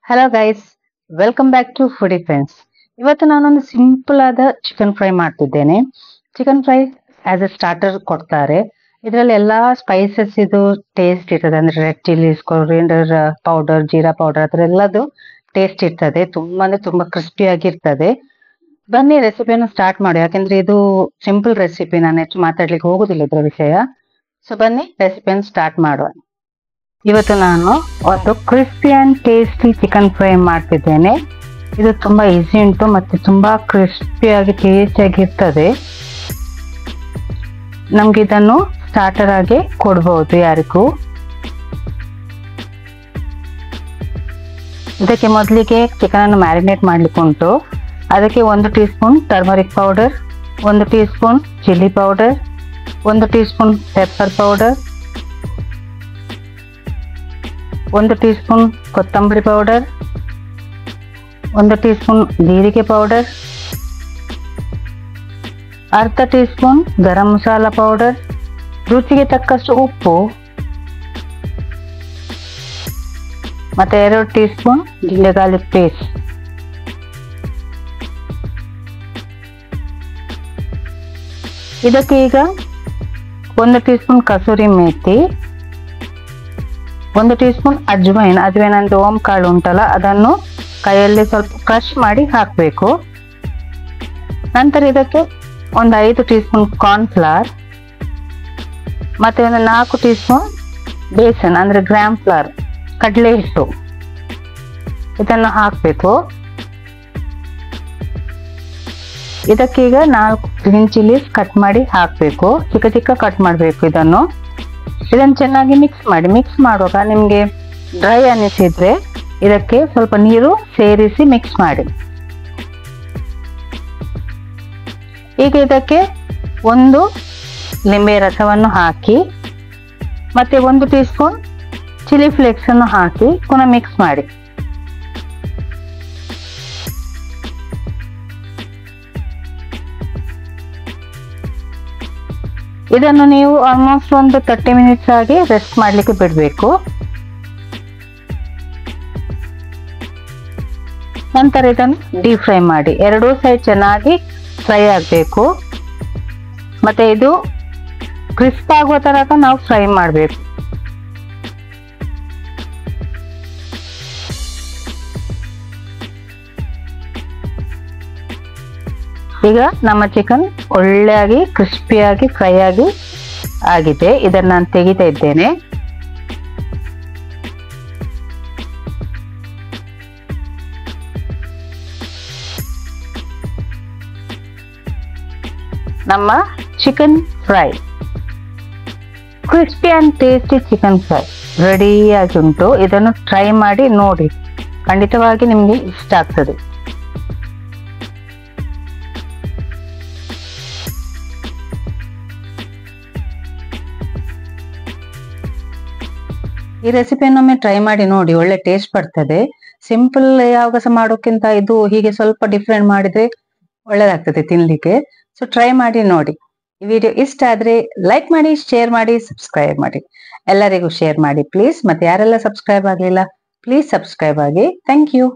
Hello guys, welcome back to foodie friends. ಇವತ್ತು ನಾನೊಂದು simple ಆದ ಚಿಕನ್ ಫ್ರೈ ಮಾಡ್ತಿದ್ದೇನೆ. Chicken fry as a starter ಕೊಡ್ತಾರೆ. ಇದರಲ್ಲಿ ಎಲ್ಲಾ ಸ್ಪೈಸಸ್ ಇದು ಟೇಸ್ಟ್ ಇರ್ತದೆ. ಅಂದ್ರೆ ರೆಡ್ ಚಿಲ್ಲೀಸ್, ಕೊರಿಯಂಡರ್ ಪೌಡರ್, ಜೀರಾ ಪೌಡರ್ ಅದರ ಎಲ್ಲದು ಟೇಸ್ಟ್ ಇರ್ತದೆ. ತುಂಬಾ ಅಂದ್ರೆ ತುಂಬಾ ಕ್ರಿಸ್ಪಿ ಆಗಿರ್ತದೆ. ಬನ್ನಿ ರೆಸಿಪಿಯನ್ನು ಸ್ಟಾರ್ಟ್ ಮಾಡಿ. ಯಾಕಂದ್ರೆ ಇದು ಸಿಂಪಲ್ ರೆಸಿಪಿ, ನಾನು ಹೆಚ್ಚು ಮಾತಾಡ್ಲಿಕ್ಕೆ ಹೋಗುದಿಲ್ಲ ಇದರ ವಿಷಯ. ಸೊ ಬನ್ನಿ ರೆಸಿಪಿಯನ್ನು ಸ್ಟಾರ್ಟ್ ಮಾಡುವ. ಇವತ್ತು ನಾನು ಒಂದು crispy and tasty chicken fry ಮಾಡ್ತಿದ್ದೇನೆ. ಇದು ತುಂಬಾ ಈಸಿ ಉಂಟು ಮತ್ತೆ ತುಂಬಾ ಕ್ರಿಸ್ಪಿಯಾಗಿ ಟೇಸ್ಟಿಯಾಗಿ ಇರ್ತದೆ. ನಮ್ಗೆ ಇದನ್ನು ಸ್ಟಾರ್ಟರ್ ಆಗಿ ಕೊಡ್ಬಹುದು ಯಾರಿಗೂ. ಇದಕ್ಕೆ ಮೊದಲಿಗೆ ಚಿಕನ್ ಅನ್ನು ಮ್ಯಾರಿನೇಟ್ ಮಾಡ್ಲಿಕ್ಕೆ ಉಂಟು. ಅದಕ್ಕೆ 1 tea spoon turmeric powder, 1 tea spoon chilli powder, 1 tea spoon pepper powder, 1 tea spoon ಕೊತ್ತಂಬರಿ ಪೌಡರ್, 1 ಟೀ ಸ್ಪೂನ್ ಜೀರಿಗೆ ಪೌಡರ್, ಅರ್ಧ tea spoon garam masala powder, ರುಚಿಗೆ ತಕ್ಕಷ್ಟು ಉಪ್ಪು ಮತ್ತೆ 2 tea spoon ginger garlic paste. ಇದಕ್ಕೆ ಈಗ 1 tea spoon kasuri methi, 1 tea spoon ajwain ಅಂದ್ರೆ ಓಂ ಕಾಳು ಉಂಟಲ್ಲ, ಅದನ್ನು ಕೈಯಲ್ಲಿ ಸ್ವಲ್ಪ ಕ್ರಶ್ ಮಾಡಿ ಹಾಕಬೇಕು. ನಂತರ ಇದಕ್ಕೆ ಒಂದು 5 ಟೀ ಸ್ಪೂನ್ ಕಾರ್ನ್ಫ್ಲವರ್ ಮತ್ತೆ ಒಂದು 4 ಟೀ ಸ್ಪೂನ್ ಬೇಸನ್ ಅಂದ್ರೆ ಗ್ರಾಮ್ ಫ್ಲವರ್, ಕಡಲೆ ಹಿಟ್ಟು, ಇದನ್ನು ಹಾಕಬೇಕು. ಇದಕ್ಕೀಗ 4 ಗ್ರೀನ್ ಚಿಲ್ಲೀಸ್ ಕಟ್ ಮಾಡಿ ಹಾಕಬೇಕು. ಚಿಕ್ಕ ಚಿಕ್ಕ ಕಟ್ ಮಾಡಬೇಕು. ಇದನ್ನು ಚೆನ್ನಾಗಿ ಮಿಕ್ಸ್ ಮಾಡುವಾಗ ನಿಮಗೆ ಡ್ರೈ ಅನಿಸಿದ್ರೆ ಇದಕ್ಕೆ ಸ್ವಲ್ಪ ನೀರು ಸೇರಿಸಿ ಮಿಕ್ಸ್ ಮಾಡಿ. ಈಗ ಇದಕ್ಕೆ 1 ಲಿಂಬೆ ರಸವನ್ನು ಹಾಕಿ ಮತ್ತೆ 1 ಟೀ ಸ್ಪೂನ್ ಚಿಲ್ಲಿ ಫ್ಲೇಕ್ಸ್ ಅನ್ನು ಹಾಕಿ ಪುನಃ ಮಿಕ್ಸ್ ಮಾಡಿ. ಇದನ್ನು ನೀವು ಆಲ್ಮೋಸ್ಟ್ ಒಂದು 30 ಮಿನಿಟ್ಸ್ ಆಗಿ ರೆಸ್ಟ್ ಮಾಡ್ಲಿಕ್ಕೆ ಬಿಡಬೇಕು. ನಂತರ ಇದನ್ನು ಡೀಪ್ ಫ್ರೈ ಮಾಡಿ. 2 ಸೈಡ್ ಚೆನ್ನಾಗಿ ಫ್ರೈ ಆಗಬೇಕು. ಮತ್ತೆ ಇದು ಕ್ರಿಸ್ಪ್ ಆಗುವ ತನಕ ನಾವು ಫ್ರೈ ಮಾಡಬೇಕು. ಈಗ ನಮ್ಮ ಚಿಕನ್ ಒಳ್ಳೆಯಾಗಿ ಕ್ರಿಸ್ಪಿಯಾಗಿ ಫ್ರೈ ಆಗಿದೆ. ಇದನ್ನು ನಾನು ತೆಗಿತಾ ಇದ್ದೇನೆ. ನಮ್ಮ chicken fry, crispy and tasty chicken fry ರೆಡಿಯಾಗಿ ಉಂಟು. ಇದನ್ನು ಟ್ರೈ ಮಾಡಿ ನೋಡಿ, ಖಂಡಿತವಾಗಿ ನಿಮಗೆ ಇಷ್ಟ ಆಗ್ತದೆ. ಈ ರೆಸಿಪಿಯನ್ನೊಮ್ಮೆ ಟ್ರೈ ಮಾಡಿ ನೋಡಿ, ಒಳ್ಳೆ ಟೇಸ್ಟ್ ಬರ್ತದೆ. ಸಿಂಪಲ್ ಯಾವಾಗ ಸಹ ಮಾಡೋಕ್ಕಿಂತ ಇದು ಹೀಗೆ ಸ್ವಲ್ಪ ಡಿಫ್ರೆಂಟ್ ಮಾಡಿದ್ರೆ ಒಳ್ಳೆದಾಗ್ತದೆ ತಿನ್ಲಿಕ್ಕೆ. ಸೊ ಟ್ರೈ ಮಾಡಿ ನೋಡಿ. ಈ ವಿಡಿಯೋ ಇಷ್ಟ ಆದ್ರೆ ಲೈಕ್ ಮಾಡಿ, ಶೇರ್ ಮಾಡಿ, ಸಬ್ಸ್ಕ್ರೈಬ್ ಮಾಡಿ. ಎಲ್ಲರಿಗೂ ಶೇರ್ ಮಾಡಿ ಪ್ಲೀಸ್. ಮತ್ತೆ ಯಾರೆಲ್ಲ ಸಬ್ಸ್ಕ್ರೈಬ್ ಆಗಲಿಲ್ಲ ಪ್ಲೀಸ್ ಸಬ್ಸ್ಕ್ರೈಬ್ ಆಗಿ. Thank you.